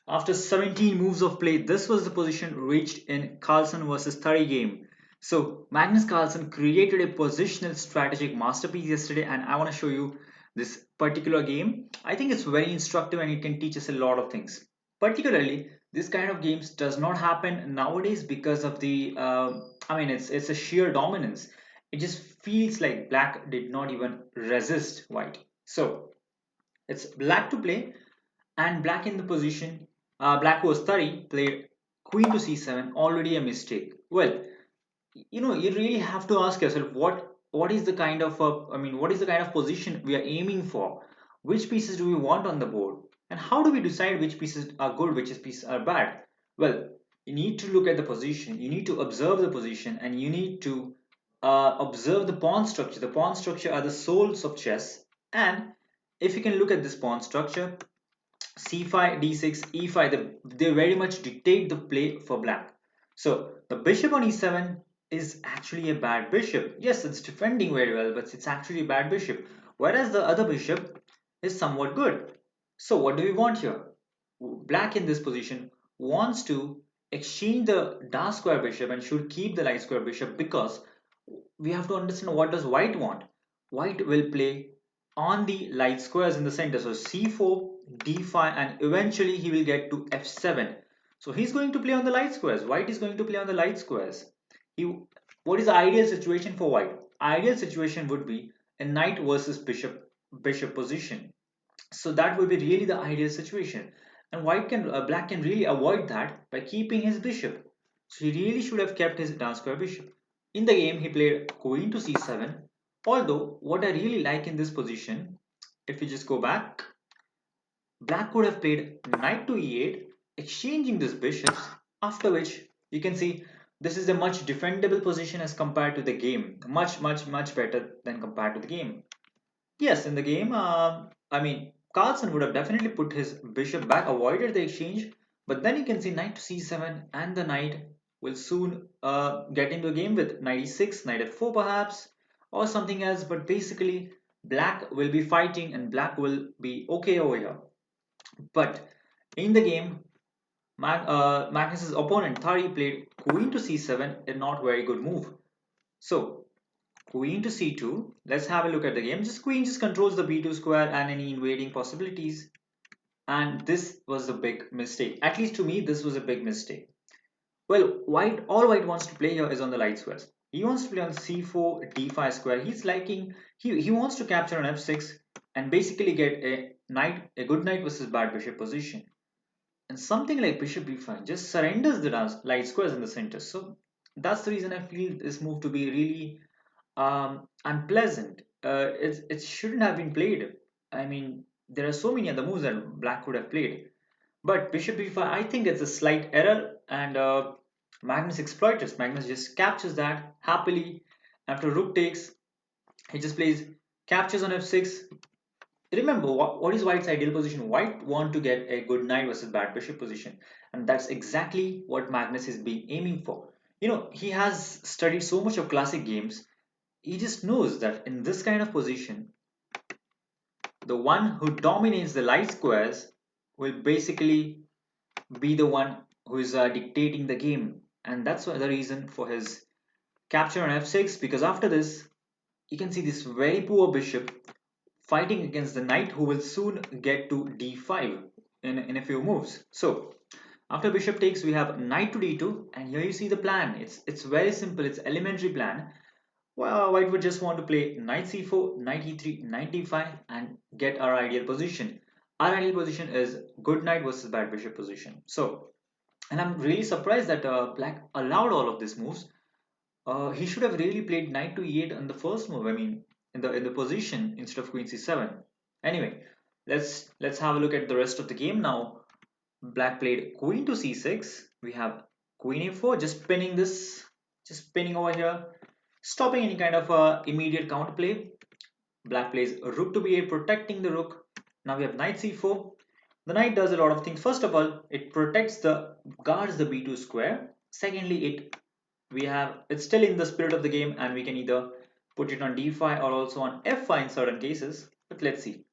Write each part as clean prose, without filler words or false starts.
After 17 moves of play, this was the position reached in Carlsen versus 30 game. So Magnus Carlsen created a positional strategic masterpiece yesterday, and I want to show you this particular game. I think it's very instructive and it can teach us a lot of things. Particularly, this kind of games does not happen nowadays because of the it's a sheer dominance. It just feels like black did not even resist white. So it's black to play, and black in the position. Black was 30, played queen to c7, already a mistake. Well, you really have to ask yourself what is the kind of what is the kind of position we are aiming for? Which pieces do we want on the board? And how do we decide which pieces are good, which pieces are bad? Well, you need to look at the position, you need to observe the position, and you need to observe the pawn structure. The pawn structure are the souls of chess, and if you can look at this pawn structure, c5, d6, e5, they very much dictate the play for black. So the bishop on e7 is actually a bad bishop. Yes, it's defending very well, but it's actually a bad bishop. Whereas the other bishop is somewhat good. So what do we want here? Black in this position wants to exchange the dark square bishop and should keep the light square bishop, because we have to understand what does white want. White will play on the light squares in the center. So c4, d5, and eventually he will get to f7. So he's going to play on the light squares. White is going to play on the light squares. What is the ideal situation for white? Ideal situation would be a knight versus bishop position. So that would be really the ideal situation. And black can really avoid that by keeping his bishop. So he really should have kept his down square bishop. In the game, he played queen to c7. Although, what I really like in this position, if you just go back, black could have played knight to e8, exchanging these bishops, after which you can see this is a much defendable position as compared to the game. Much, much, much better than compared to the game. Yes, in the game, Carlsen would have definitely put his bishop back, avoided the exchange, but then you can see knight to c7, and the knight will soon get into the game with knight e6, knight f4 perhaps, or something else, but basically black will be fighting and black will be okay over here. But in the game, Magnus's opponent Thari played queen to c7, a not very good move. So queen to c2. Let's have a look at the game. Queen just controls the b2 square and any invading possibilities. And this was a big mistake. At least to me, this was a big mistake. Well, all white wants to play here is on the light squares. He wants to play on c4, d5 square. He wants to capture on f6 and basically get a good knight versus bad bishop position. And something like bishop b5 just surrenders the light squares in the center. So that's the reason I feel this move to be really unpleasant. It shouldn't have been played. I mean, there are so many other moves that black could have played. But bishop b5, I think it's a slight error, and Magnus exploits it. Magnus just captures that happily. After rook takes, he just plays captures on f6. Remember, what is white's ideal position? White want to get a good knight versus bad bishop position, and that's exactly what Magnus is being aiming for. He has studied so much of classic games. He just knows that in this kind of position, the one who dominates the light squares will basically be the one who is dictating the game. And that's the reason for his capture on f6, because after this, you can see this very poor bishop fighting against the knight who will soon get to d5 in a few moves. So after bishop takes, we have knight to d2, and here you see the plan. It's very simple, it's elementary plan. Well, white would just want to play knight c4, knight e3, knight d5 and get our ideal position. Our ideal position is good knight versus bad bishop position. So, and I'm really surprised that black allowed all of these moves. He should have really played knight to e8 on the first move. I mean, in the position instead of queen c7. Anyway, let's have a look at the rest of the game now. Black played queen to c6. We have queen a4, just pinning this, just pinning over here, stopping any kind of immediate counterplay. Black plays rook to b8, protecting the rook. Now we have knight c4. The knight does a lot of things. First of all, it guards the b2 square. Secondly, it's still in the spirit of the game, and we can either put it on d5 or also on f5 in certain cases. But let's see.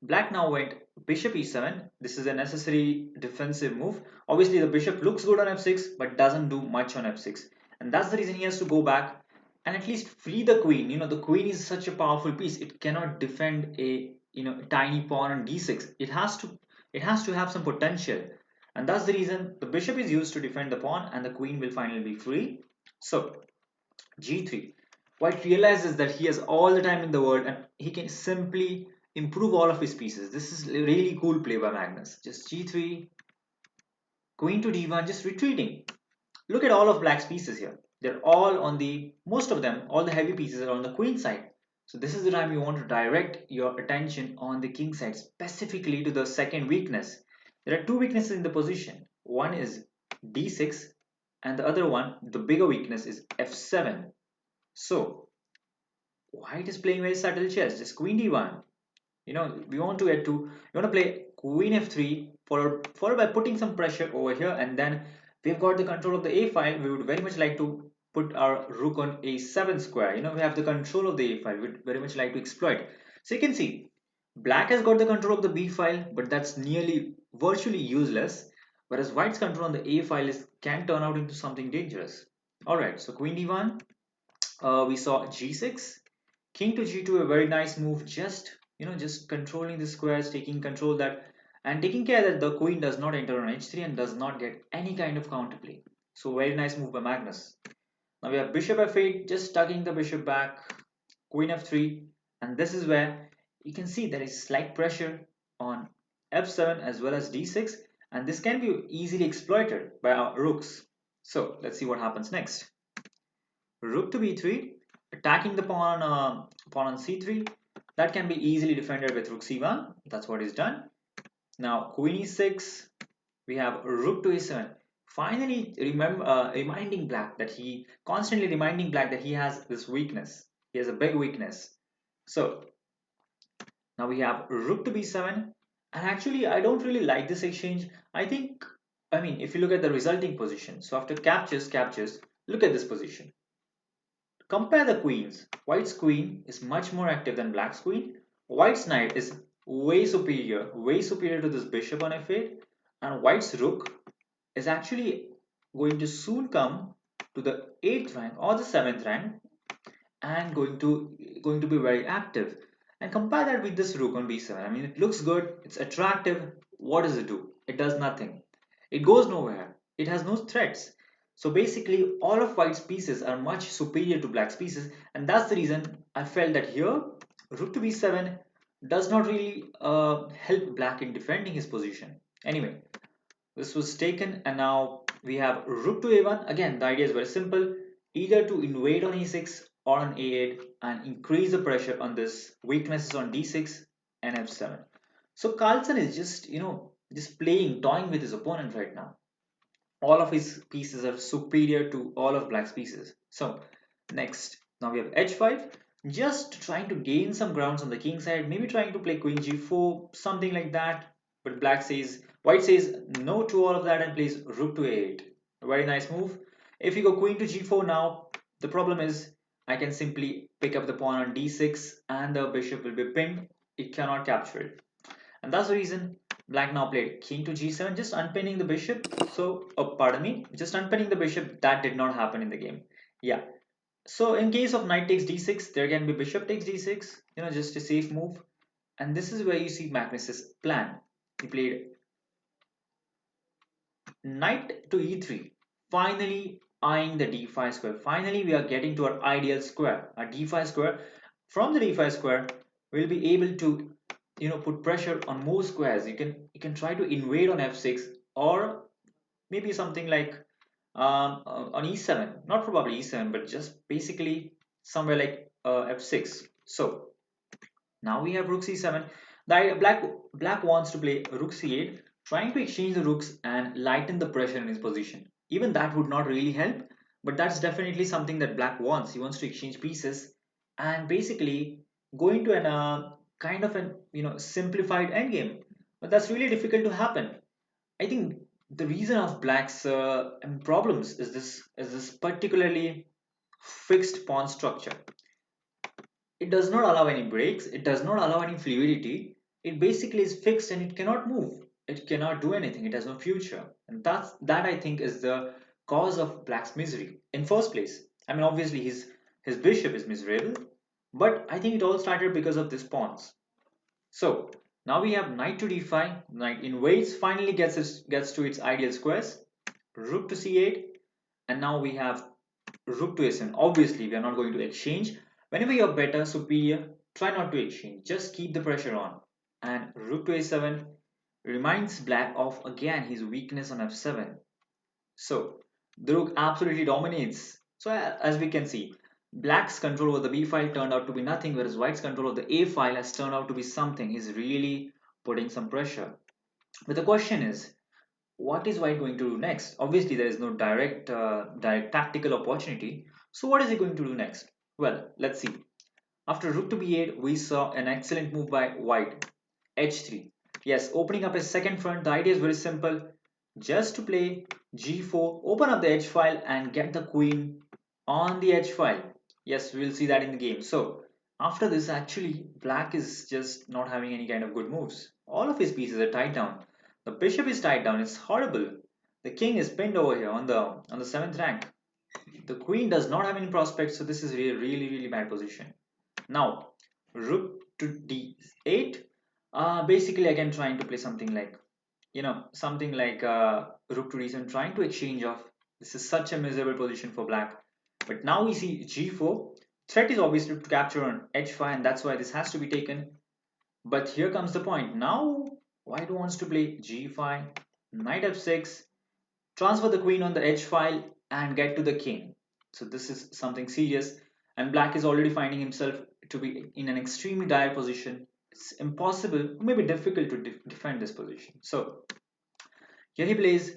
Black now went bishop e7. This is a necessary defensive move. Obviously, the bishop looks good on f6, but doesn't do much on f6. And that's the reason he has to go back and at least free the queen. The queen is such a powerful piece. It cannot defend a tiny pawn on d6. It has to have some potential. And that's the reason the bishop is used to defend the pawn and the queen will finally be free. So g3. White realizes that he has all the time in the world and he can simply improve all of his pieces. This is a really cool play by Magnus. Just g3, queen to d1, just retreating. Look at all of black's pieces here. They're all on most of them, all the heavy pieces are on the queen side. So this is the time you want to direct your attention on the king side, specifically to the second weakness. There are two weaknesses in the position. One is d6 and the other one, the bigger weakness, is f7. So white is playing very subtle chess, just queen d1. We want to get to, we want to play queen f3 followed by putting some pressure over here, and then we've got the control of the a file. We would very much like to put our rook on a7 square. We have the control of the a file. We'd very much like to exploit. So you can see black has got the control of the b file, but that's nearly virtually useless, whereas white's control on the a file can turn out into something dangerous. All right, so queen d1, we saw g6, king to g2, a very nice move, just controlling the squares, taking control that and taking care that the queen does not enter on h3 and does not get any kind of counterplay. So very nice move by Magnus. Now we have bishop f8, just tugging the bishop back, queen f3, and this is where you can see there is slight pressure on f7 as well as d6, and this can be easily exploited by our rooks. So let's see what happens next. Rook to b3, attacking the pawn on c3. That can be easily defended with rook c1. That's what is done. Now queen e6. We have rook to a7. Finally, constantly reminding black that he has this weakness. He has a big weakness. So now we have rook to b7. And actually, I don't really like this exchange. If you look at the resulting position, so after captures, look at this position. Compare the queens. White's queen is much more active than black's queen. White's knight is way superior to this bishop on f8, and white's rook is actually going to soon come to the 8th rank or the 7th rank and going to be very active. And compare that with this rook on b7. It looks good, it's attractive. What does it do? It does nothing. It goes nowhere. It has no threats. So basically, all of white's pieces are much superior to black's pieces, and that's the reason I felt that here, rook to b7 does not really help black in defending his position. Anyway, this was taken, and now we have rook to a1. Again, the idea is very simple, either to invade on e6 or on a8 and increase the pressure on this weaknesses on d6 and f7. So Carlsen is just toying with his opponent right now. All of his pieces are superior to all of black's pieces. So next, now we have h5, just trying to gain some grounds on the king side, maybe trying to play queen g4, something like that. But white says no to all of that and plays rook to a8. A very nice move. If you go queen to g4 now, the problem is I can simply pick up the pawn on d6 and the bishop will be pinned. It cannot capture it. And that's the reason black now played king to g7, just unpinning the bishop. Just unpinning the bishop. That did not happen in the game. Yeah. So in case of knight takes d6, there can be bishop takes d6, just a safe move. And this is where you see Magnus's plan. He played knight to e3, finally eyeing the d5 square. Finally, we are getting to our ideal square, our d5 square. From the d5 square, we'll be able to put pressure on more squares. You can try to invade on f6 or maybe something like on e7, not probably e7, but just basically somewhere like f6. So now we have rook c7. Black wants to play rook c8, trying to exchange the rooks and lighten the pressure in his position. Even that would not really help, but that's definitely something that black wants. He wants to exchange pieces and basically go into an kind of an simplified endgame. But that's really difficult to happen. I think the reason of black's problems is this particularly fixed pawn structure. It does not allow any breaks. It does not allow any fluidity. it basically is fixed and it cannot move. It cannot do anything. It has no future. And that I think is the cause of black's misery in first place. I mean, obviously his bishop is miserable, but I think it all started because of this pawns. So now we have knight to d5, knight invades, finally gets to its ideal squares, rook to c8, and now we have rook to a7. Obviously, we are not going to exchange. Whenever you're better, superior, try not to exchange. Just keep the pressure on. And rook to a7 reminds black of again his weakness on f7. So the rook absolutely dominates. So as we can see, black's control over the b file turned out to be nothing, whereas white's control of the a file has turned out to be something. He's really putting some pressure. But the question is, what is white going to do next? Obviously, there is no direct tactical opportunity. So what is he going to do next? Well, let's see. After rook to b8, we saw an excellent move by white, h3. Yes, opening up a second front. The idea is very simple. Just to play g4, open up the h file and get the queen on the h file. Yes, we'll see that in the game. So after this, actually, black is just not having any kind of good moves. All of his pieces are tied down. The bishop is tied down. It's horrible. The king is pinned over here on the seventh rank. The queen does not have any prospects, so this is really bad position. Now, rook to d8. Basically, again, trying to play something like, something like rook to d7, trying to exchange off. This is such a miserable position for black. But now we see g4. Threat is obviously to capture on h5, and that's why this has to be taken. But here comes the point. Now, white wants to play g5, knight f6, transfer the queen on the h file, and get to the king. So this is something serious, and black is already finding himself to be in an extremely dire position. It's impossible, maybe difficult to defend this position. So here he plays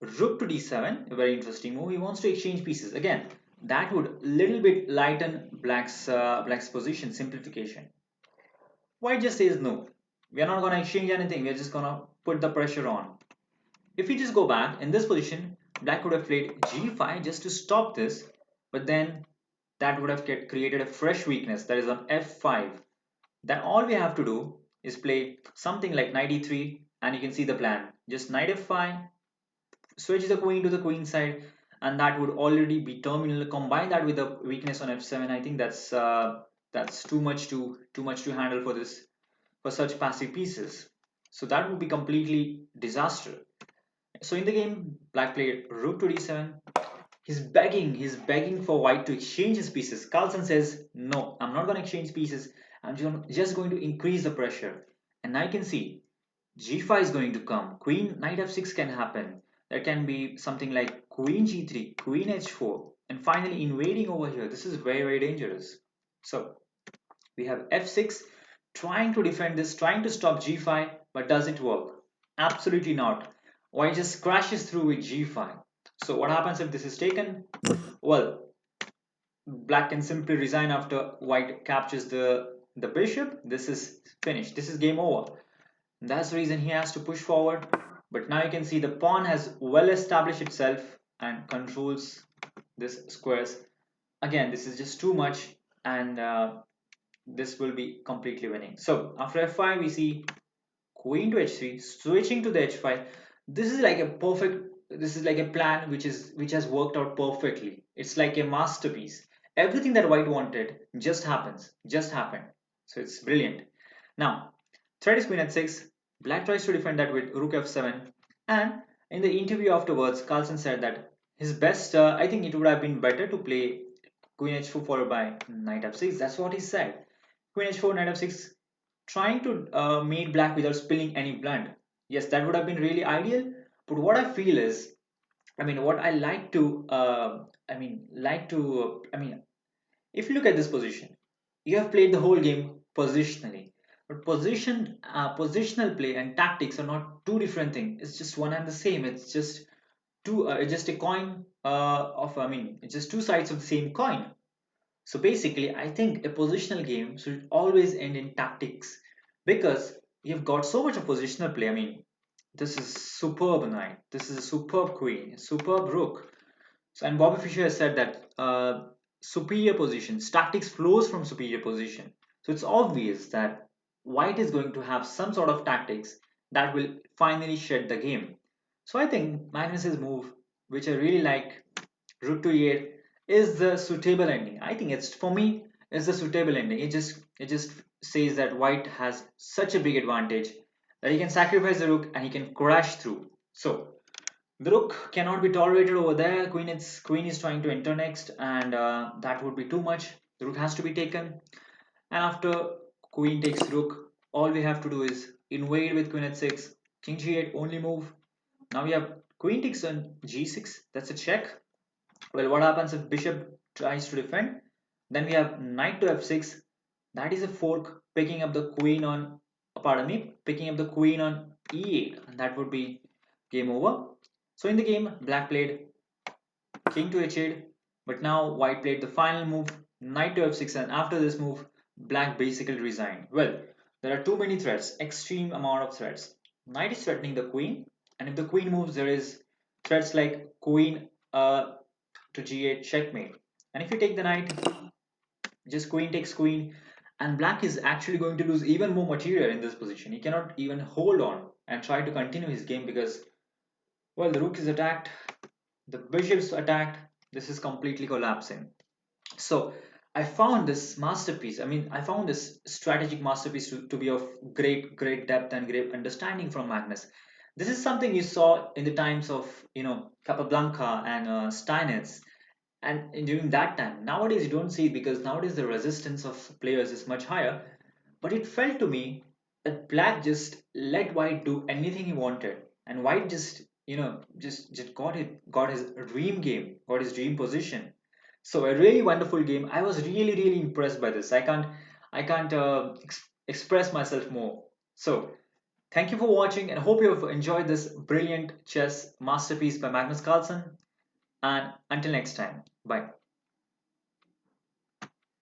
rook to d7, a very interesting move. He wants to exchange pieces. Again, that would little bit lighten black's position, simplification. White just says no. We are not going to exchange anything. We are just going to put the pressure on. If we just go back in this position, black would have played g5 just to stop this, but then that would have created a fresh weakness, that is on f5. Then all we have to do is play something like knight e3, and you can see the plan. Just knight f5, switch the queen to the queen side, and that would already be terminal. Combine that with the weakness on f7. I think that's too much to handle for this, for such passive pieces. So that would be completely disaster. So in the game, black played rook to d7. He's begging for white to exchange his pieces. Carlsen says, no, I'm not going to exchange pieces. I'm just going to increase the pressure. And I can see g5 is going to come. Queen, knight f6 can happen. There can be something like queen g3, queen h4, and finally invading over here. This is very dangerous. So we have f6 trying to defend this, trying to stop g5, but does it work? Absolutely not. White just crashes through with g5. So what happens if this is taken? Well, black can simply resign after white captures the bishop. This is finished. This is game over. That's the reason he has to push forward. But now you can see the pawn has well established itself and controls this squares. Again, this is just too much, and this will be completely winning. So after f5, we see queen to h3, switching to the h5. This is like a perfect. This is like a plan which has worked out perfectly. It's like a masterpiece. Everything that white wanted just happened. So it's brilliant. Now, threat is queen h6. Black tries to defend that with rook f7. And in the interview afterwards, Carlsen said that his best, I think it would have been better to play queen h4 followed by knight f6. That's what he said. Queen h4, knight f6, trying to mate black without spilling any blood. Yes, that would have been really ideal. But what I feel is, what I like to, if you look at this position, you have played the whole game positionally. But positional play and tactics are not two different things. It's just one and the same. It's just a coin it's just two sides of the same coin. So basically, I think a positional game should always end in tactics, because you've got so much of positional play. This is superb knight. This is a superb queen, a superb rook. So, and Bobby Fischer has said that superior positions, tactics flows from superior position. So it's obvious that white is going to have some sort of tactics that will finally shed the game. So I think Magnus's move, which I really like, rook to e8, is the suitable ending. I think it's, for me, is the suitable ending. It just says that white has such a big advantage that he can sacrifice the rook and he can crash through. So the rook cannot be tolerated over there. Queen is trying to enter next, and that would be too much. The rook has to be taken, and after queen takes rook, all we have to do is invade with queen h6, king g8, only move. Now we have queen takes on g6. That's a check. Well, what happens if bishop tries to defend? Then we have knight to f6. That is a fork, picking up the queen on, pardon me, picking up the queen on e8, and that would be game over. So in the game, black played king to h8, but now white played the final move, knight to f6, and after this move, black basically resigned. Well, there are too many threats, extreme amount of threats. Knight is threatening the queen, and if the queen moves, there is threats like queen to g8 checkmate. And if you take the knight, just queen takes queen, and black is actually going to lose even more material in this position. He cannot even hold on and try to continue his game because, well, the rook is attacked, the bishop's attacked, this is completely collapsing. So I found this masterpiece, I found this strategic masterpiece to be of great depth and great understanding from Magnus. This is something you saw in the times of, Capablanca and Steinitz, and during that time. Nowadays you don't see it because nowadays the resistance of players is much higher. But it felt to me that black just let white do anything he wanted, and white just, just got his dream game, got his dream position. So a really wonderful game. I was really impressed by this. I can't express myself more. So thank you for watching, and hope you have enjoyed this brilliant chess masterpiece by Magnus Carlsen. And until next time, bye.